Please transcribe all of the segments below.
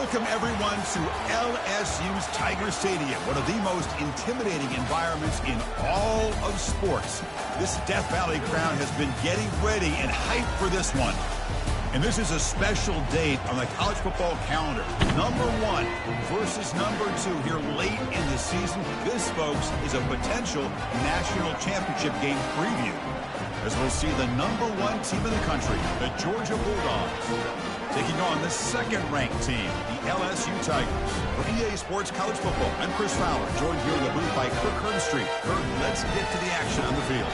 Welcome, everyone, to LSU's Tiger Stadium, one of the most intimidating environments in all of sports. This Death Valley crowd has been getting ready and hyped for this one. And this is a special date on the college football calendar. Number 1 versus number 2 here late in the season. This, folks, is a potential national championship game preview, as we'll see the number 1 team in the country, the Georgia Bulldogs, taking on the second-ranked team, the LSU Tigers. For EA Sports College Football, I'm Chris Fowler, joined here in the booth by Kirk Herbstreit. Kirk, let's get to the action on the field.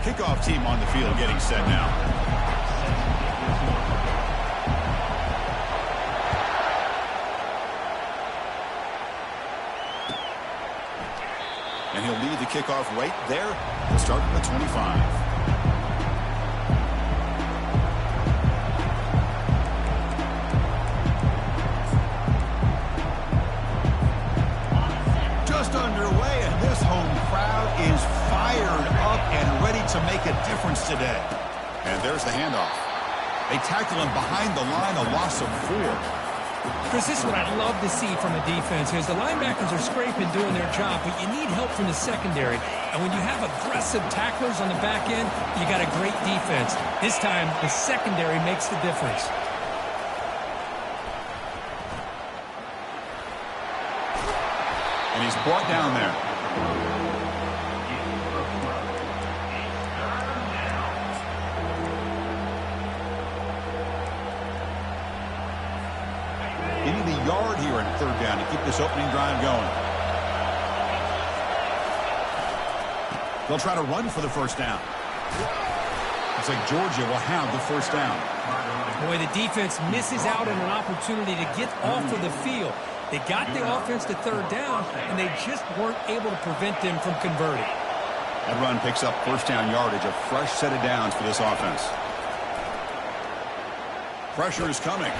Kickoff team on the field getting set now. And he'll lead the kickoff right there. He'll start at the 25. Just underway, and this home crowd is fired up and ready to make a difference today. And there's the handoff. They tackle him behind the line, a loss of 4. Chris, this is what I'd love to see from a defense, because the linebackers are scraping, doing their job, but you need help from the secondary. And when you have aggressive tacklers on the back end, you got a great defense. This time, the secondary makes the difference. And he's brought down there. They need a yard here in third down to keep this opening drive going. They'll try to run for the first down. Looks like Georgia will have the first down. Boy, the defense misses out on an opportunity to get off of the field. They got the offense to third down, and they just weren't able to prevent them from converting. That run picks up first down yardage, a fresh set of downs for this offense. Pressure is coming.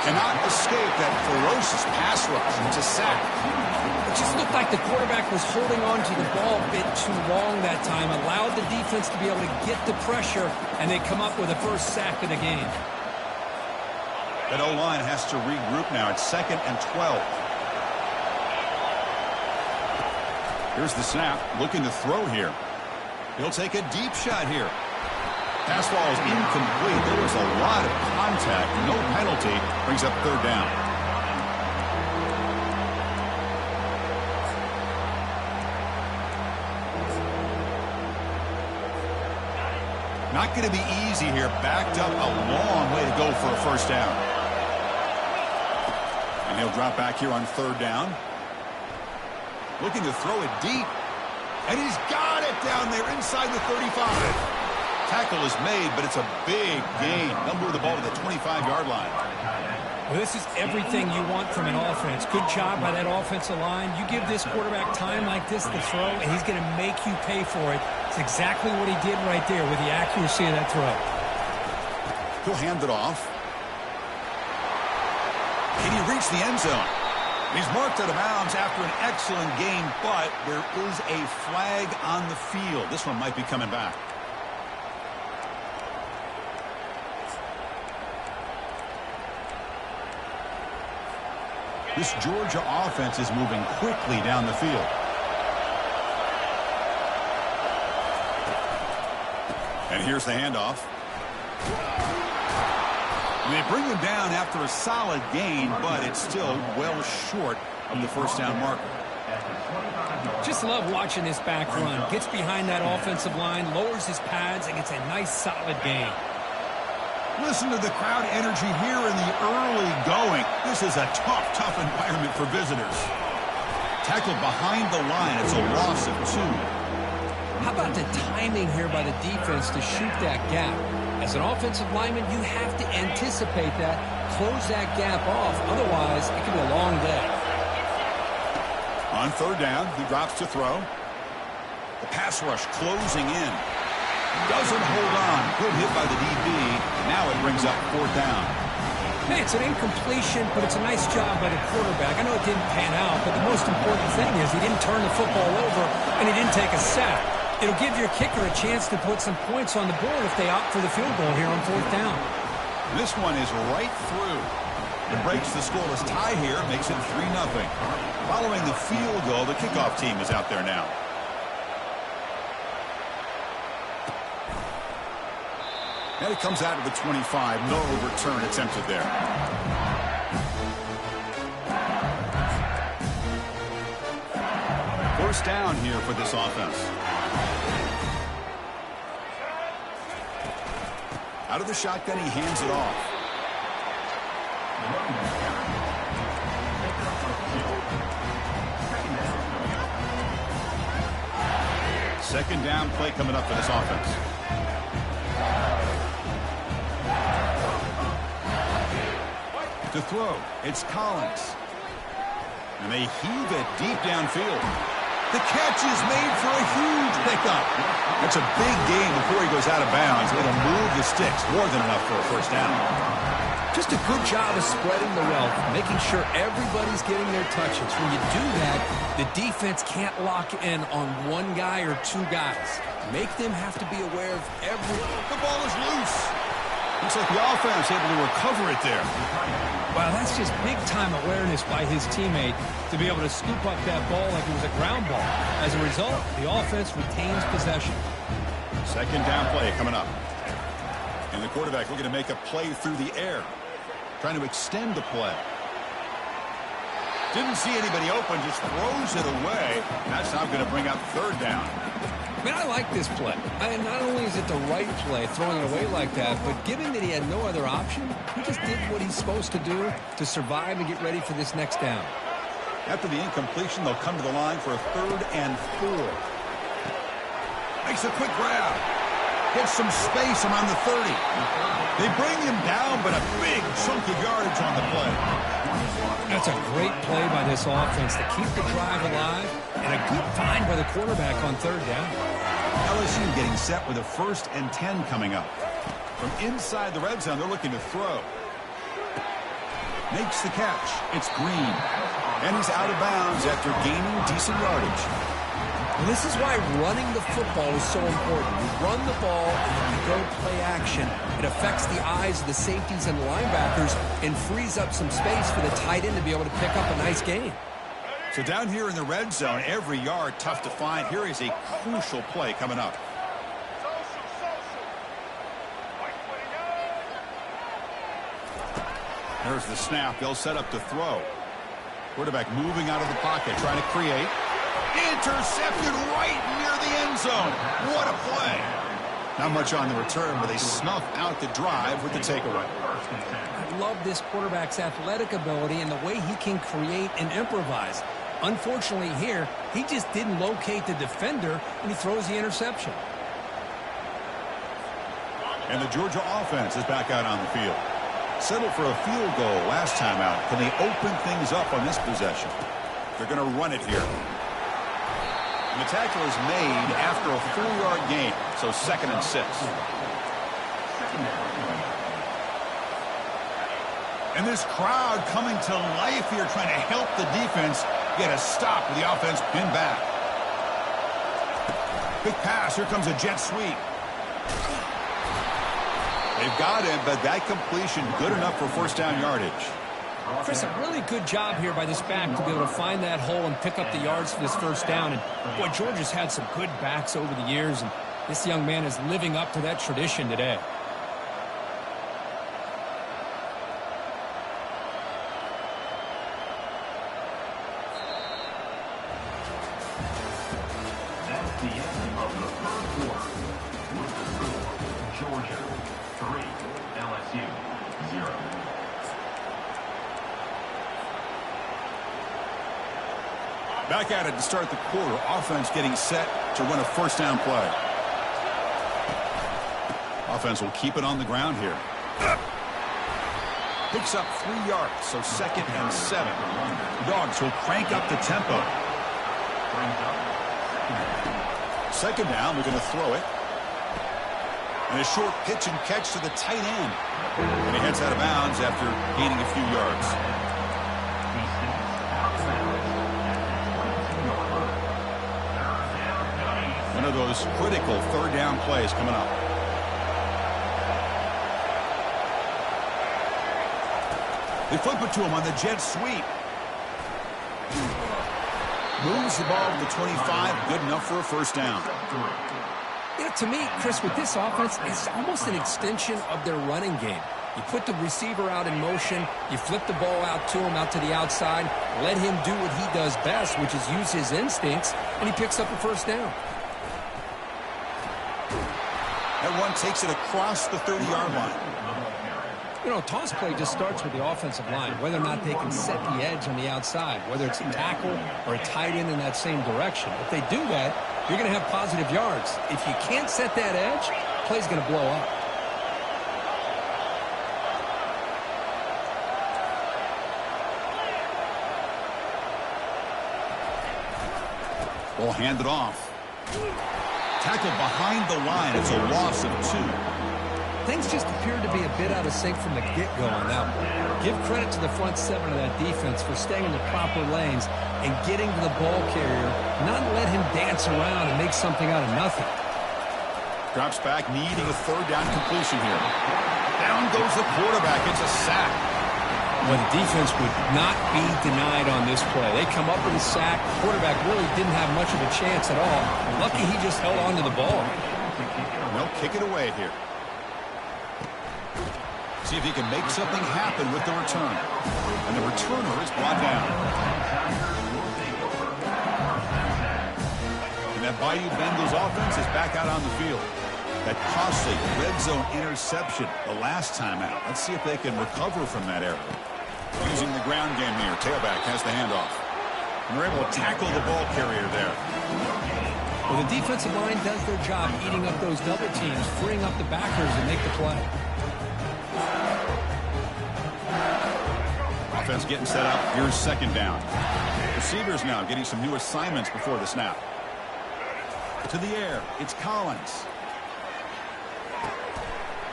Cannot escape that ferocious pass rush. It's a sack. It just looked like the quarterback was holding on to the ball a bit too long that time, allowed the defense to be able to get the pressure, and they come up with a first sack of the game. That O-line has to regroup now. It's 2nd and 12. Here's the snap. Looking to throw here. He'll take a deep shot here. Pass ball is incomplete. There was a lot of contact. No penalty. Brings up third down. Not going to be easy here. Backed up a long way to go for a first down. And he'll drop back here on third down. Looking to throw it deep. And he's got it down there inside the 35. Tackle is made, but it's a big gain. They'll move the ball to the 25-yard line. Well, this is everything you want from an offense. Good job by that offensive line. You give this quarterback time like this to throw, and he's going to make you pay for it. It's exactly what he did right there with the accuracy of that throw. He'll hand it off. Can he reach the end zone? He's marked out of bounds after an excellent game, but there is a flag on the field. This one might be coming back. This Georgia offense is moving quickly down the field. And here's the handoff. They bring him down after a solid gain, but it's still well short of the first down marker. Just love watching this back run. Gets behind that offensive line, lowers his pads, and gets a nice solid gain. Listen to the crowd energy here in the early going. This is a tough environment for visitors. Tackled behind the line. It's a loss of 2. How about the timing here by the defense to shoot that gap? As an offensive lineman, you have to anticipate that, close that gap off. Otherwise, it could be a long day. On third down, he drops to throw. The pass rush closing in. Doesn't hold on. Good hit by the DB. Now it brings up fourth down. Hey, it's an incompletion, but it's a nice job by the quarterback. I know it didn't pan out, but the most important thing is he didn't turn the football over and he didn't take a sack. It'll give your kicker a chance to put some points on the board if they opt for the field goal here on 4th down. This one is right through. It breaks the scoreless tie here, makes it 3-0. Following the field goal, the kickoff team is out there now. And it comes out of the 25. No return attempted there. First down here for this offense. Out of the shotgun, he hands it off. Second down play coming up for this offense. To throw, it's Collins. And they heave it deep downfield. The catch is made for a huge pickup. That's a big gain before he goes out of bounds. It'll move the sticks, more than enough for a first down. Just a good job of spreading the wealth, making sure everybody's getting their touches. When you do that, the defense can't lock in on one guy or two guys. Make them have to be aware of everything. The ball is loose. Looks like the offense able to recover it there. Wow, that's just big-time awareness by his teammate to be able to scoop up that ball like it was a ground ball. As a result, the offense retains possession. Second down play coming up. And the quarterback looking to make a play through the air. Trying to extend the play. Didn't see anybody open, just throws it away. That's not going to bring up third down. Man, I like this play. Not only is it the right play, throwing it away like that, but given that he had no other option, he just did what he's supposed to do to survive and get ready for this next down. After the incompletion, they'll come to the line for a 3rd and 4. Makes a quick grab. Gets some space around the 30. They bring him down, but a big chunk of yardage on the play. That's a great play by this offense to keep the drive alive, and a good find by the quarterback on 3rd down. LSU getting set with a 1st and 10 coming up. From inside the red zone, they're looking to throw. Makes the catch. It's Green. And he's out of bounds after gaining decent yardage. And this is why running the football is so important. You run the ball and then you go play action. It affects the eyes of the safeties and the linebackers and frees up some space for the tight end to be able to pick up a nice gain. So down here in the red zone, every yard tough to find. Here is a crucial play coming up. There's the snap. They'll set up to throw. Quarterback moving out of the pocket, trying to create. Intercepted right near the end zone. What a play. Not much on the return, but they snuff out the drive with the takeaway. I love this quarterback's athletic ability and the way he can create and improvise. Unfortunately here, he just didn't locate the defender, and he throws the interception. And the Georgia offense is back out on the field. Settled for a field goal last time out. Can they open things up on this possession? They're going to run it here. And the tackle is made after a 4-yard gain, so 2nd and 6. And this crowd coming to life here, trying to help the defense get a stop with the offense pinned back. Big pass. Here comes a jet sweep. They've got him, but that completion good enough for 1st down yardage. Chris, a really good job here by this back to be able to find that hole and pick up the yards for this 1st down. And boy, Georgia's had some good backs over the years, and this young man is living up to that tradition today. That's the end of the 1st quarter. With the score, Georgia 3, LSU 0. Back at it to start the quarter. Offense getting set to run a 1st down play. Offense will keep it on the ground here. Picks up 3 yards, so 2nd and 7. Dogs will crank up the tempo. 2nd down, we're going to throw it. And a short pitch and catch to the tight end. And he heads out of bounds after gaining a few yards. One of those critical third down plays coming up. They flip it to him on the jet sweep. Moves the ball to the 25. Good enough for a first down. You know, to me, Chris, with this offense, it's almost an extension of their running game. You put the receiver out in motion, you flip the ball out to him, out to the outside, let him do what he does best, which is use his instincts, and he picks up a first down. That one takes it across the 30-yard line. You know, toss play just starts with the offensive line, whether or not they can set the edge on the outside, whether it's a tackle or a tight end in that same direction. If they do that, you're going to have positive yards. If you can't set that edge, play's going to blow up. Ball handed off. Tackled behind the line. It's a loss of 2. Things just appeared to be a bit out of sync from the get-go on that one. Give credit to the front 7 of that defense for staying in the proper lanes and getting to the ball carrier, not let him dance around and make something out of nothing. Drops back, needing a third down completion here. Down goes the quarterback. It's a sack. Well, the defense would not be denied on this play. They come up with a sack. The quarterback really didn't have much of a chance at all. Lucky he just held on to the ball. They'll kick it away here. See if he can make something happen with the return. And the returner is brought down. And that Bayou Bengals offense is back out on the field. That costly red zone interception the last time out. Let's see if they can recover from that error. Using the ground game here. Tailback has the handoff. And they're able to tackle the ball carrier there. Well, the defensive line does their job eating up those double teams, freeing up the backers to make the play. Offense getting set up. Here's second down. Receivers now getting some new assignments before the snap. To the air. It's Collins.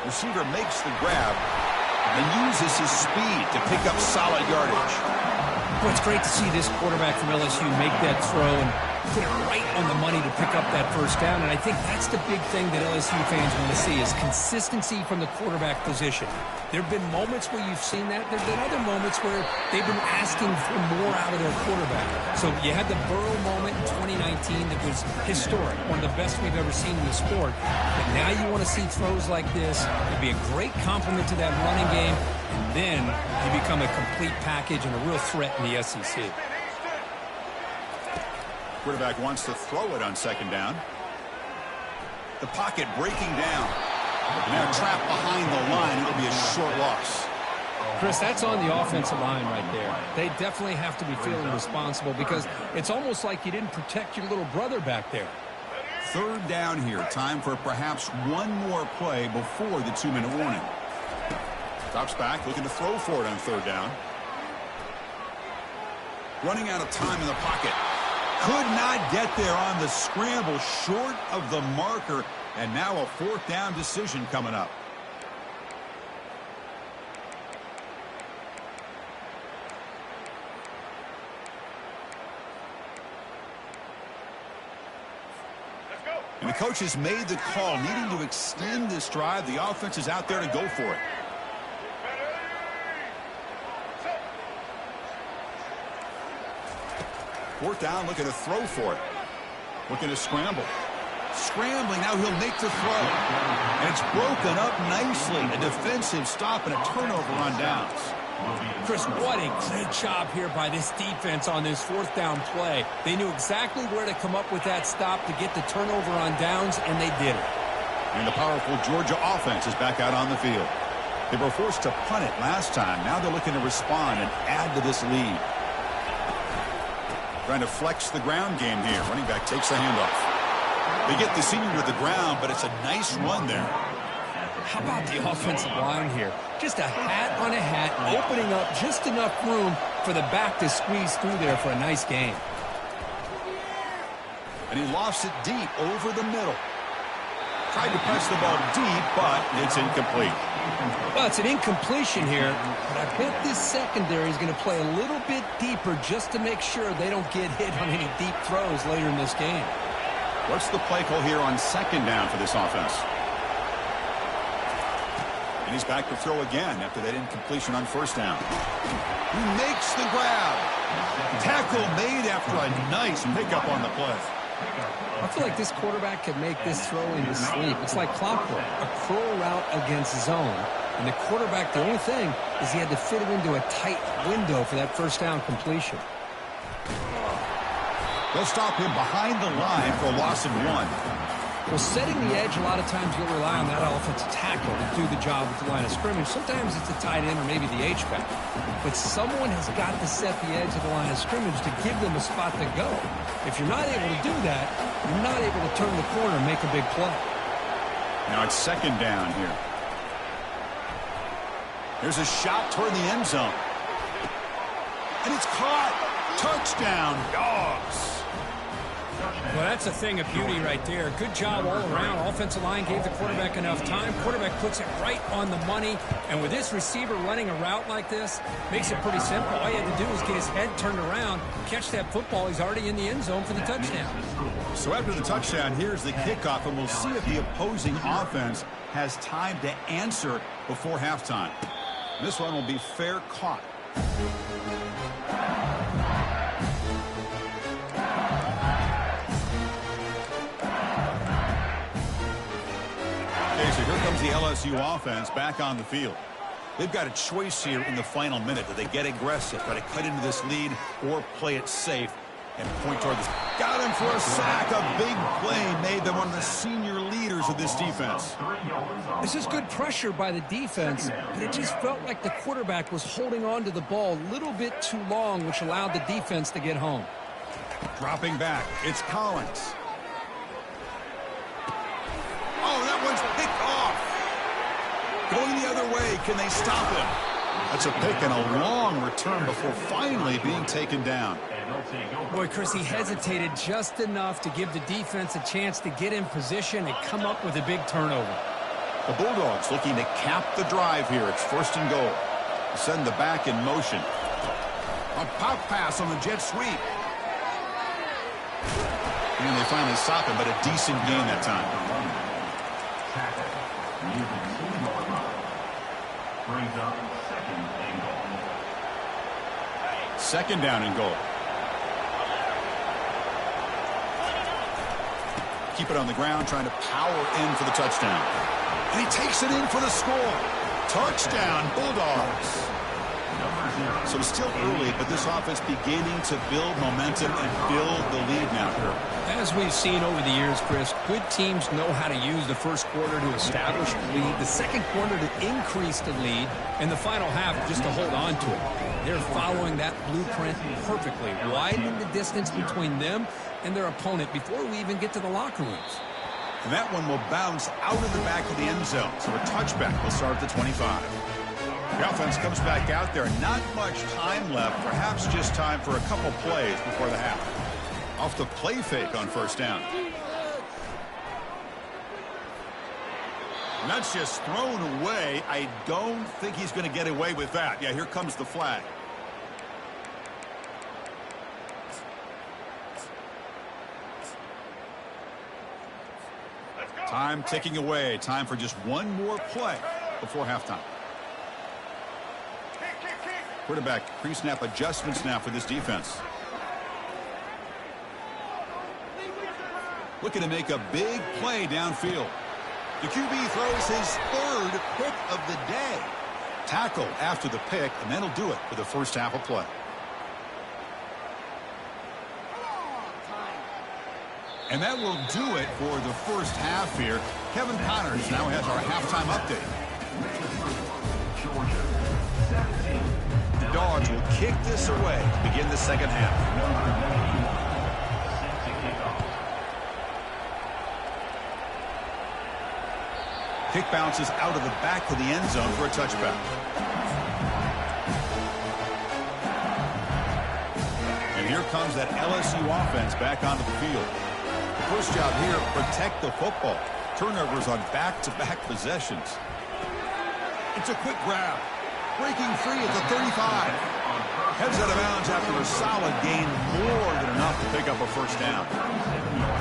Receiver makes the grab and uses his speed to pick up solid yardage. Well, it's great to see this quarterback from LSU make that throw and put it right on the money to pick up that first down. And I think that's the big thing that LSU fans want to see is consistency from the quarterback position. There have been moments where you've seen that. There have been other moments where they've been asking for more out of their quarterback. So you had the Burrow moment in 2019 that was historic, one of the best we've ever seen in the sport. But now you want to see throws like this. It'd be a great compliment to that running game. And then you become a complete package and a real threat in the SEC. Quarterback wants to throw it on second down. The pocket breaking down. Now trapped behind the line. It'll be a short loss. Chris, that's on the offensive line right there. They definitely have to be feeling responsible because it's almost like you didn't protect your little brother back there. Third down here. Time for perhaps one more play before the 2-minute warning. Drops back, looking to throw for it on third down. Running out of time in the pocket. Could not get there on the scramble, short of the marker, and now a fourth down decision coming up. And the coach has made the call, needing to extend this drive. The offense is out there to go for it. Fourth down, looking to throw for it. Looking to scramble. Scrambling, now he'll make the throw. And it's broken up nicely. A defensive stop and a turnover on downs. Chris, what a great job here by this defense on this fourth down play. They knew exactly where to come up with that stop to get the turnover on downs, and they did it. And the powerful Georgia offense is back out on the field. They were forced to punt it last time. Now they're looking to respond and add to this lead. Trying to flex the ground game here. Running back takes the handoff. They get the senior to the ground, but it's a nice run there. How about the offensive line here? Just a hat on a hat, opening up just enough room for the back to squeeze through there for a nice gain. And he lost it deep over the middle. Tried to press the ball deep, but it's incomplete. Well, it's an incompletion here, but I bet this secondary is going to play a little bit deeper just to make sure they don't get hit on any deep throws later in this game. What's the play call here on second down for this offense? And he's back to throw again after that incompletion on first down. He makes the grab. Tackle made after a nice pickup on the play. I feel like this quarterback could make this throw in his sleep. It's like clockwork, a curl route against zone. And the quarterback, the only thing is he had to fit it into a tight window for that first down completion. They'll stop him behind the line for a loss of 1. Well, setting the edge, a lot of times you'll rely on that offensive tackle to do the job at the line of scrimmage. Sometimes it's a tight end or maybe the H-back. But someone has got to set the edge of the line of scrimmage to give them a spot to go. If you're not able to do that, you're not able to turn the corner and make a big play. Now it's second down here. There's a shot toward the end zone. And it's caught. Touchdown, Dogs. Well, that's a thing of beauty right there. Good job all around. Offensive line gave the quarterback enough time. Quarterback puts it right on the money. And with this receiver running a route like this, makes it pretty simple. All you had to do is get his head turned around, catch that football. He's already in the end zone for the touchdown. So after the touchdown, here's the kickoff, and we'll see if the opposing offense has time to answer before halftime. This one will be fair caught. So here comes the LSU offense back on the field. They've got a choice here in the final minute. Do they get aggressive, try to cut into this lead, or play it safe and point toward this? Got him for a sack. A big play made them one of the senior leaders of this defense. This is good pressure by the defense, but it just felt like the quarterback was holding on to the ball a little bit too long, which allowed the defense to get home. Dropping back, it's Collins. Oh, that one's picked off. Going the other way, can they stop him? That's a pick and a long return before finally being taken down. Boy, Chris, he hesitated just enough to give the defense a chance to get in position and come up with a big turnover. The Bulldogs looking to cap the drive here. It's first and goal. Send the back in motion. A pop pass on the jet sweep. And they finally stop him, but a decent gain that time. Brings up second and goal. Second down and goal. Keep it on the ground, trying to power in for the touchdown. And he takes it in for the score. Touchdown, Bulldogs. So still early, but this offense beginning to build momentum and build the lead now here. As we've seen over the years, Chris, good teams know how to use the first quarter to establish the lead, the second quarter to increase the lead, and the final half just to hold on to it. They're following that blueprint perfectly, widening the distance between them and their opponent before we even get to the locker rooms. And that one will bounce out of the back of the end zone, so a touchback will start at the 25. The offense comes back out there. Not much time left, perhaps just time for a couple plays before the half. Off the play fake on first down. And that's just thrown away. I don't think he's going to get away with that. Yeah, here comes the flag. Time ticking away. Time for just one more play before halftime. Quarterback pre-snap adjustments now for this defense. Looking to make a big play downfield. The QB throws his third pick of the day. Tackle after the pick, and that'll do it for the first half of play. And that will do it for the first half here. Kevin Connors now has our halftime update. The Dogs will kick this away to begin the second half. Kick bounces out of the back of the end zone for a touchback. And here comes that LSU offense back onto the field. The first job here, protect the football. turnovers on back-to-back possessions. It's a quick grab. Breaking free at the 35. Heads out of bounds after a solid gain, more than enough to pick up a first down.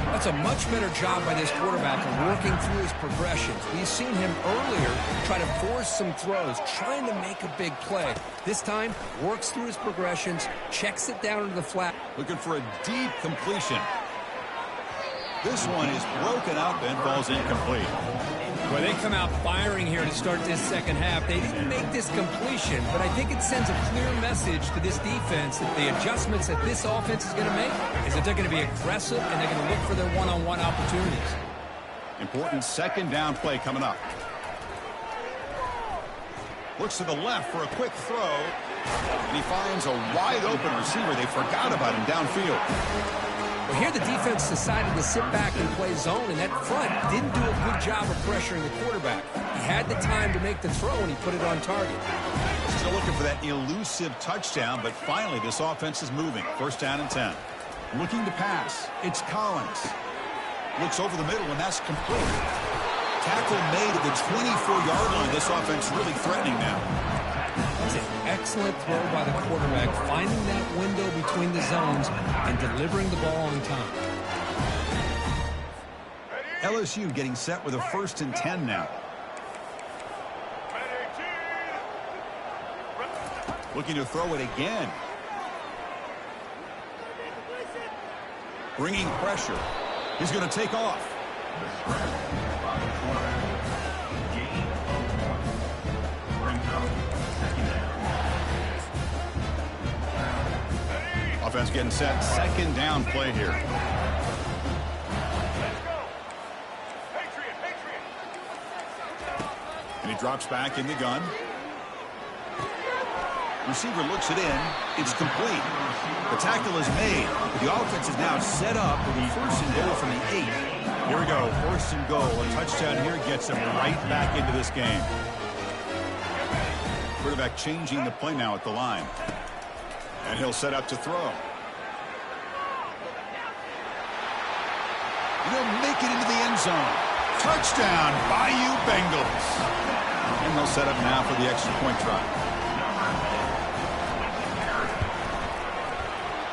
That's a much better job by this quarterback of working through his progressions. We've seen him earlier try to force some throws, trying to make a big play. This time, works through his progressions, checks it down into the flat. Looking for a deep completion. This one is broken up and falls incomplete. Well, they come out firing here to start this second half. They didn't make this completion, but I think it sends a clear message to this defense that the adjustments that this offense is going to make is that they're going to be aggressive and they're going to look for their one-on-one opportunities. Important second down play coming up. Looks to the left for a quick throw, and he finds a wide-open receiver. They forgot about him downfield. Well, here the defense decided to sit back and play zone, and that front didn't do a good job of pressuring the quarterback. He had the time to make the throw, and he put it on target. Still looking for that elusive touchdown, but finally this offense is moving. First down and 10. Looking to pass. It's Collins. Looks over the middle, and that's complete. Tackle made at the 24-yard line. This offense really threatening now. That's an excellent throw by the quarterback, finding that window between the zones and delivering the ball on time. LSU getting set with a first and 10 now. Looking to throw it again. Bringing pressure. He's going to take off. Offense getting set. Second down play here. And he drops back in the gun. Receiver looks it in. It's complete. The tackle is made. The offense is now set up with a first and goal from the 8. Here we go. First and goal. A touchdown here gets them right back into this game. Quarterback changing the play now at the line. And he'll set up to throw. He'll make it into the end zone. Touchdown, Bayou Bengals. And they'll set up now for the extra point try.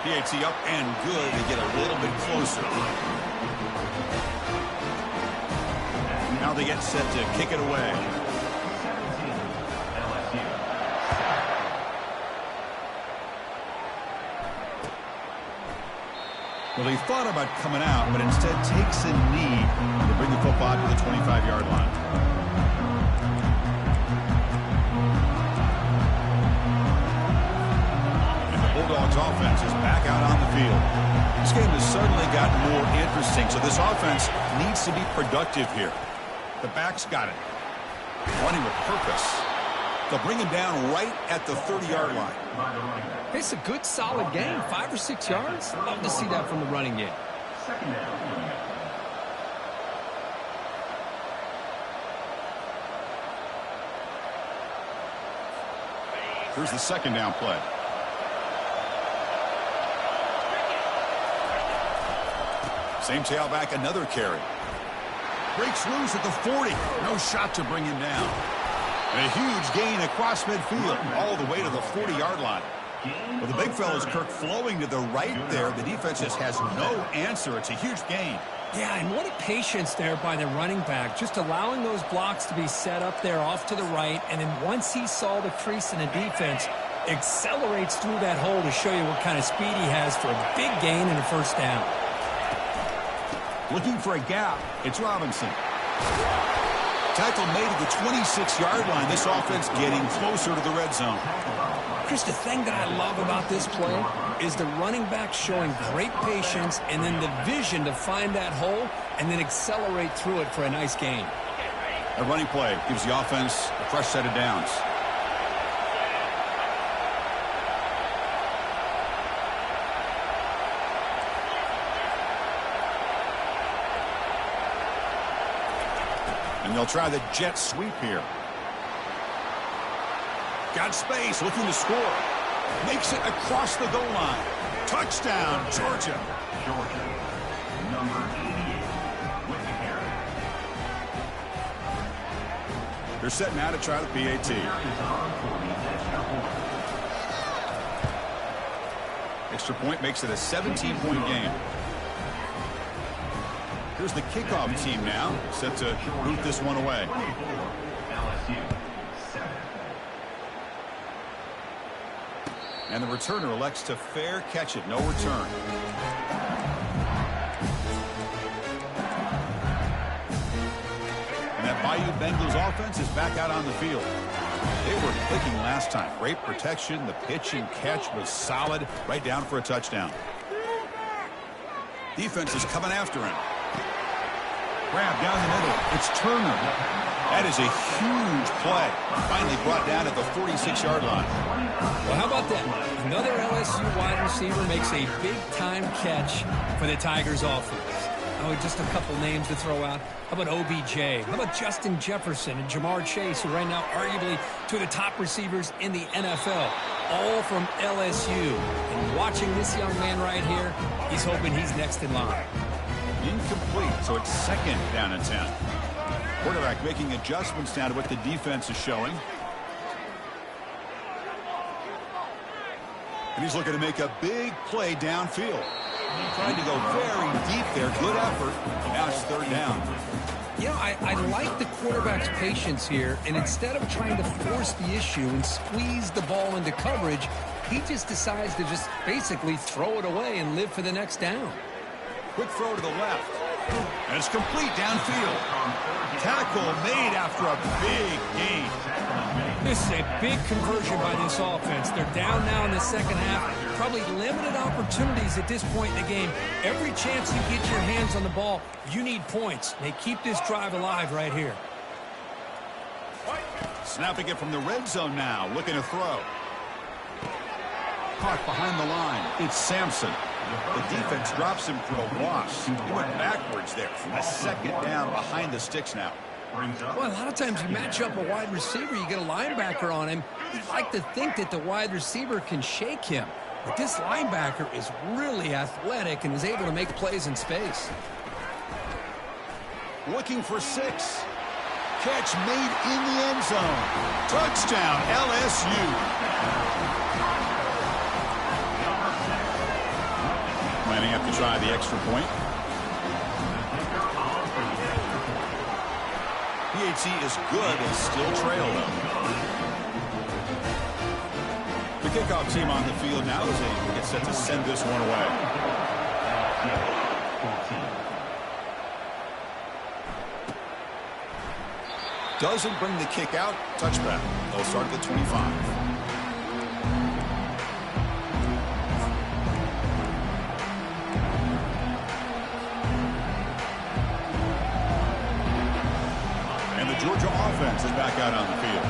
PAT up and good. They get a little bit closer. Now they get set to kick it away. Well, he thought about coming out, but instead takes a knee to bring the football to the 25-yard line. And the Bulldogs offense is back out on the field. This game has certainly gotten more interesting, so this offense needs to be productive here. The back's got it. Running with purpose. They'll bring him down right at the 30-yard line. It's a good, solid game. 5 or 6 yards. Love to see that from the running game. Second down. Here's the second down play. Same tailback, another carry. Breaks loose at the 40. No shot to bring him down. And a huge gain across midfield, all the way to the 40-yard line. Well, the big fella's Kirk flowing to the right there. The defense just has no answer. It's a huge gain. Yeah, and what a patience there by the running back, just allowing those blocks to be set up there off to the right, and then once he saw the crease in the defense, accelerates through that hole to show you what kind of speed he has for a big gain and a first down. Looking for a gap. It's Robinson. Tackle made at the 26-yard line. This offense getting closer to the red zone. Chris, the thing that I love about this play is the running back showing great patience and then the vision to find that hole and then accelerate through it for a nice gain. A running play gives the offense a fresh set of downs. And they'll try the jet sweep here. Got space, looking to score. Makes it across the goal line. Touchdown, Georgia. Georgia, number 88, with the carry. They're set now to try the PAT. Extra point makes it a 17-point game. Here's the kickoff team now, set to boot this one away. LSU 7. And the returner elects to fair catch it. No return. And that Bayou Bengals offense is back out on the field. They were clicking last time. Great protection. The pitch and catch was solid. Right down for a touchdown. Defense is coming after him. Grab down the middle. It's Turner. That is a huge play. Finally brought down at the 46-yard line. Well, how about that? Another LSU wide receiver makes a big-time catch for the Tigers offense. Oh, just a couple names to throw out. How about OBJ? How about Justin Jefferson and Jamar Chase, who right now arguably two of the top receivers in the NFL, all from LSU. And watching this young man right here, he's hoping he's next in line. Incomplete, so it's second down and 10. Quarterback making adjustments down to what the defense is showing. And he's looking to make a big play downfield. Trying to go very deep there. Good effort. Now it's third down. You know, I like the quarterback's patience here, and instead of trying to force the issue and squeeze the ball into coverage, he just decides to just basically throw it away and live for the next down. Quick throw to the left. And it's complete downfield. Tackle made after a big gain. This is a big conversion by this offense. They're down now in the second half. Probably limited opportunities at this point in the game. Every chance you get your hands on the ball, you need points. They keep this drive alive right here. Snapping it from the red zone now. Looking to throw. Caught behind the line. It's Sampson. The defense drops him for a loss. He went backwards there. A second down behind the sticks now. Well, a lot of times you match up a wide receiver, you get a linebacker on him. You'd like to think that the wide receiver can shake him. But this linebacker is really athletic and is able to make plays in space. Looking for 6. Catch made in the end zone. Touchdown, LSU. Lining up to try the extra point. PAT is good and still trail though. The kickoff team on the field now as they get set to send this one away. Doesn't bring the kick out. Touchback. They'll start at the 25. Georgia offense is back out on the field.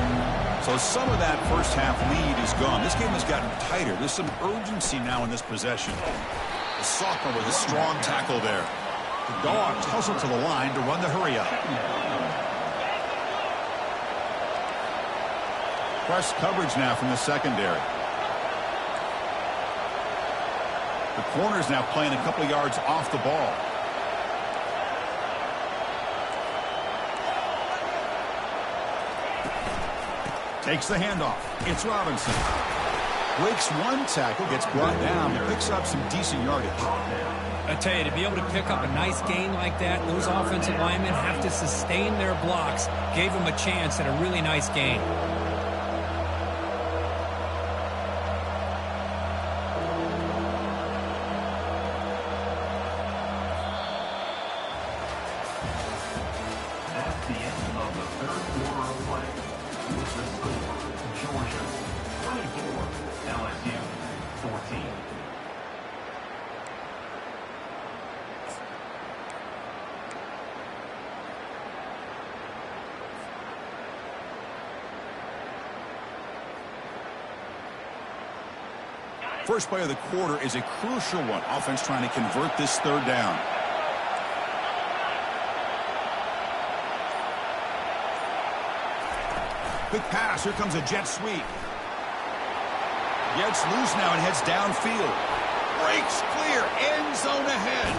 So some of that first half lead is gone. This game has gotten tighter. There's some urgency now in this possession. The sophomore with a strong tackle there. The Dogs hustle to the line to run the hurry up. Press coverage now from the secondary. The corner's now playing a couple yards off the ball. Takes the handoff. It's Robinson. Breaks one tackle, gets brought down, picks up some decent yardage. I tell you, to be able to pick up a nice gain like that, those offensive linemen have to sustain their blocks. Gave them a chance at a really nice gain. That's the end of the third quarter of play. With the score, Georgia 24, LSU 14. First play of the quarter is a crucial one. Offense trying to convert this third down. Quick pass. Here comes a jet sweep. Gets loose now and heads downfield. Breaks clear. End zone ahead.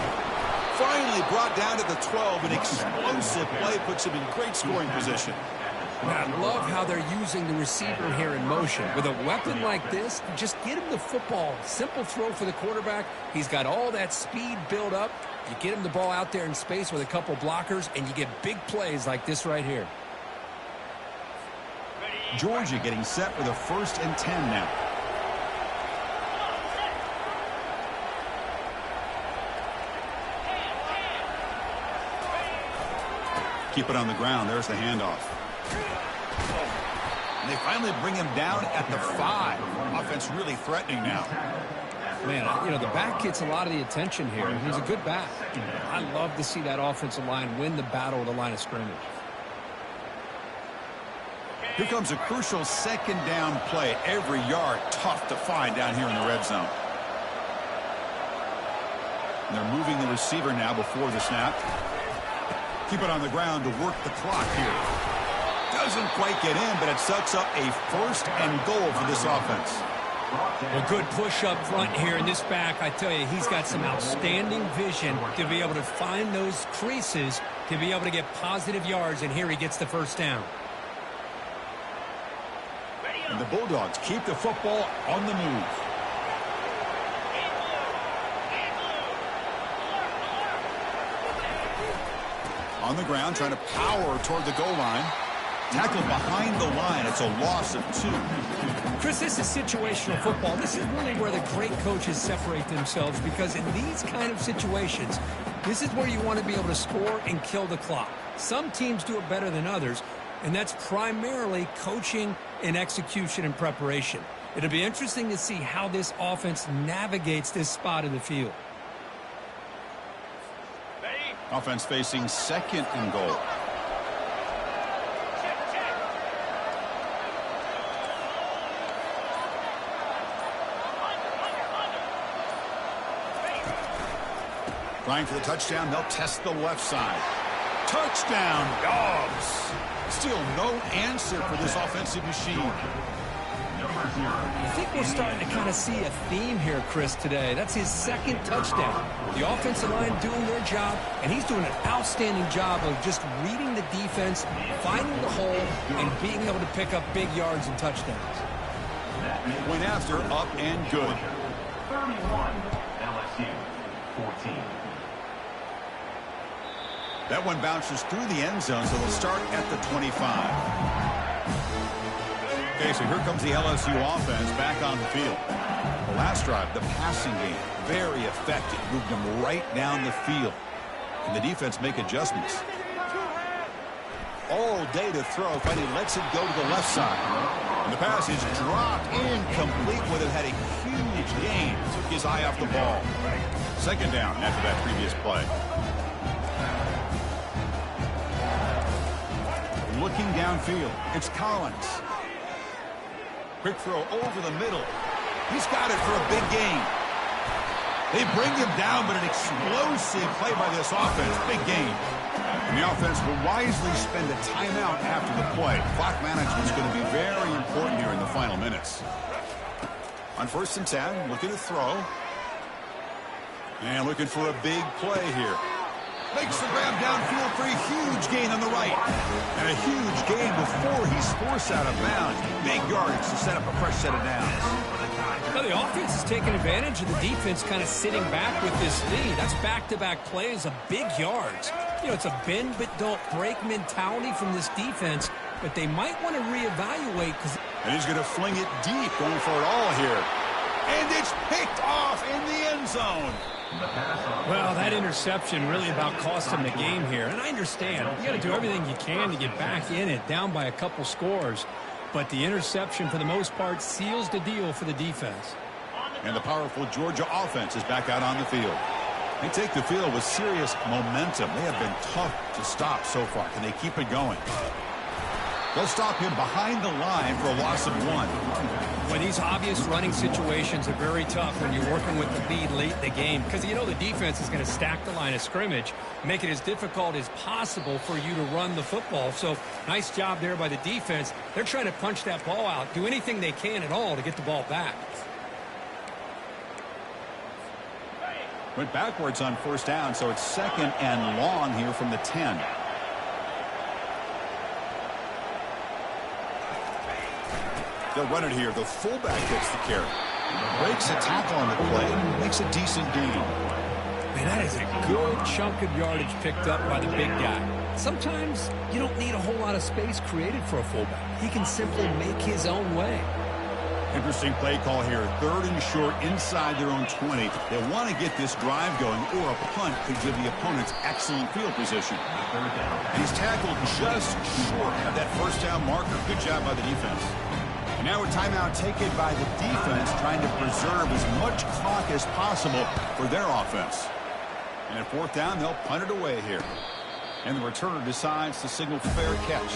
Finally brought down to the 12. An explosive play puts him in great scoring position. And I love how they're using the receiver here in motion. With a weapon like this, just get him the football. Simple throw for the quarterback. He's got all that speed built up. You get him the ball out there in space with a couple blockers, and you get big plays like this right here. Georgia getting set with a 1st and 10 now. Keep it on the ground. There's the handoff. And they finally bring him down at the 5. Offense really threatening now. Man, you know, the back gets a lot of the attention here. He's a good back. I love to see that offensive line win the battle at the line of scrimmage. Here comes a crucial 2nd down play. Every yard tough to find down here in the red zone. And they're moving the receiver now before the snap. Keep it on the ground to work the clock here. Doesn't quite get in, but it sets up a 1st and goal for this offense. Well, good push up front here in this back. I tell you, he's got some outstanding vision to be able to find those creases, to be able to get positive yards, and here he gets the 1st down. And the Bulldogs keep the football on the move. On the ground, trying to power toward the goal line. Tackle behind the line. It's a loss of 2. Chris, this is situational football. This is really where the great coaches separate themselves, because in these kind of situations, this is where you want to be able to score and kill the clock. Some teams do it better than others, and that's primarily coaching and execution and preparation. It'll be interesting to see how this offense navigates this spot in the field. Offense facing 2nd and goal. Trying for the touchdown. They'll test the left side. Touchdown, Dogs. Still no answer for this offensive machine. I think we're starting to kind of see a theme here, Chris, today. That's his 2nd touchdown. The offensive line doing their job, and he's doing an outstanding job of just reading the defense, finding the hole, and being able to pick up big yards and touchdowns. Went after, up and good. 31, LSU, 14. That one bounces through the end zone, so they'll start at the 25. Okay, so here comes the LSU offense back on the field. The last drive, the passing game, very effective. Moved them right down the field. Can the defense make adjustments? All day to throw. Finally lets it go to the left side. And the pass is dropped incomplete with it. Had a huge gain. Took his eye off the ball. 2nd down after that previous play. Looking downfield, it's Collins. Quick throw over the middle. He's got it for a big gain. They bring him down, but an explosive play by this offense. Big gain. And the offense will wisely spend a timeout after the play. Clock management is going to be very important here in the final minutes. On 1st and 10, looking to throw. And looking for a big play here. Makes the grab downfield for a huge gain on the right. And a huge gain before he's forced out of bounds. Big yardage to set up a fresh set of downs. Well, the offense is taking advantage of the defense kind of sitting back with this lead. That's back-to-back plays of big yards. You know, it's a bend but don't break mentality from this defense, but they might want to reevaluate. And he's going to fling it deep, going for it all here. And it's picked off in the end zone. Well, that interception really about cost him the game here. And I understand. You got to do everything you can to get back in it, down by a couple scores. But the interception, for the most part, seals the deal for the defense. And the powerful Georgia offense is back out on the field. They take the field with serious momentum. They have been tough to stop so far. Can they keep it going? They'll stop him behind the line for a loss of 1. Well, these obvious running situations are very tough when you're working with the lead late in the game, because you know the defense is going to stack the line of scrimmage, make it as difficult as possible for you to run the football. So nice job there by the defense. They're trying to punch that ball out, do anything they can at all to get the ball back. Went backwards on 1st down, so it's 2nd and long here from the 10. They'll run it here. The fullback gets the carry. Breaks a tackle on the play. Makes a decent gain. Man, that is a good chunk of yardage picked up by the big guy. Sometimes you don't need a whole lot of space created for a fullback. He can simply make his own way. Interesting play call here. 3rd and short inside their own 20. They want to get this drive going, or a punt could give the opponents excellent field position. And he's tackled just short of that first down marker. Good job by the defense. And now a timeout taken by the defense, trying to preserve as much clock as possible for their offense. And at 4th down, they'll punt it away here. And the returner decides to signal fair catch.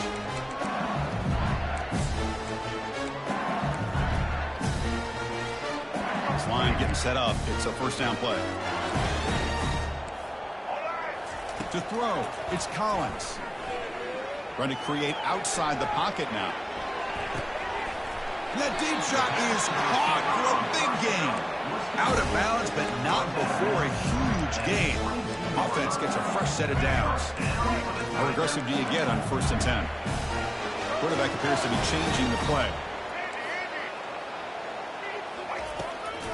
This line getting set up. It's a 1st down play. To throw, it's Collins. Trying to create outside the pocket now. That deep shot is caught for a big gain. Out of bounds, but not before a huge gain. Offense gets a fresh set of downs. How aggressive do you get on 1st and 10? Quarterback appears to be changing the play.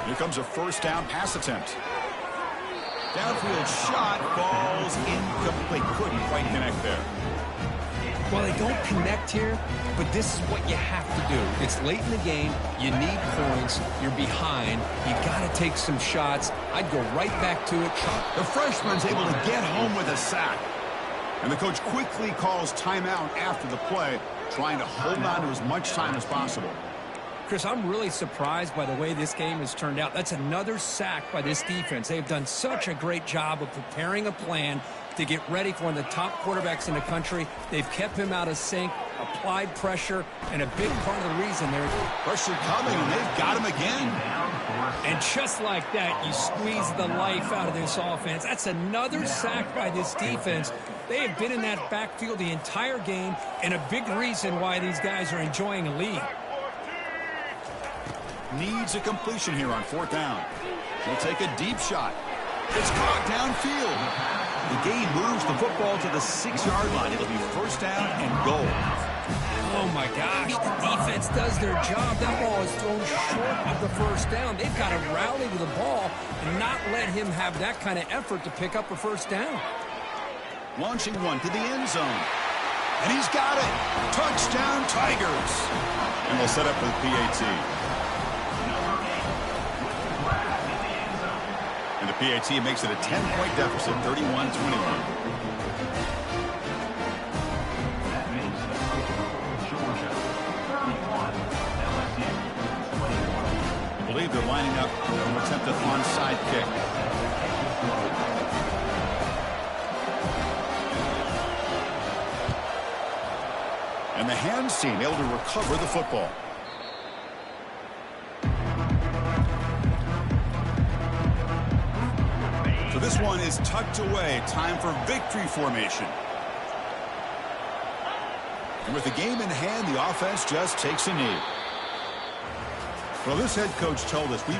Here comes a 1st down pass attempt. Downfield shot falls incomplete. Couldn't quite connect there. Well, they don't connect here, but this is what you have to do. It's late in the game. You need points. You're behind. You got to take some shots. I'd go right back to it. The freshman's able to get home with a sack. And the coach quickly calls timeout after the play, trying to hold on to as much time as possible. Chris, I'm really surprised by the way this game has turned out. That's another sack by this defense. They've done such a great job of preparing a plan to get ready for one of the top quarterbacks in the country. They've kept him out of sync, applied pressure, and a big part of the reason they're... Pressure coming, and they've got him again. And just like that, you squeeze the life out of this offense. That's another sack by this defense. They have been in that backfield the entire game, and a big reason why these guys are enjoying a lead. Needs a completion here on 4th down. He'll take a deep shot. It's caught downfield. The gain moves the football to the 6-yard line. It'll be 1st down and goal. Oh, my gosh. The defense does their job. That ball is thrown short of the 1st down. They've got to rally to the ball and not let him have that kind of effort to pick up a 1st down. Launching one to the end zone. And he's got it. Touchdown, Tigers. And they'll set up with PAT. And the PAT makes it a 10-point deficit, 31-21. That means Georgia 31, LSU 21. I believe they're lining up to attempt an onside kick. And the hands team able to recover the football. So this one is tucked away. Time for victory formation. And with the game in hand, the offense just takes a knee. Well, this head coach told us we've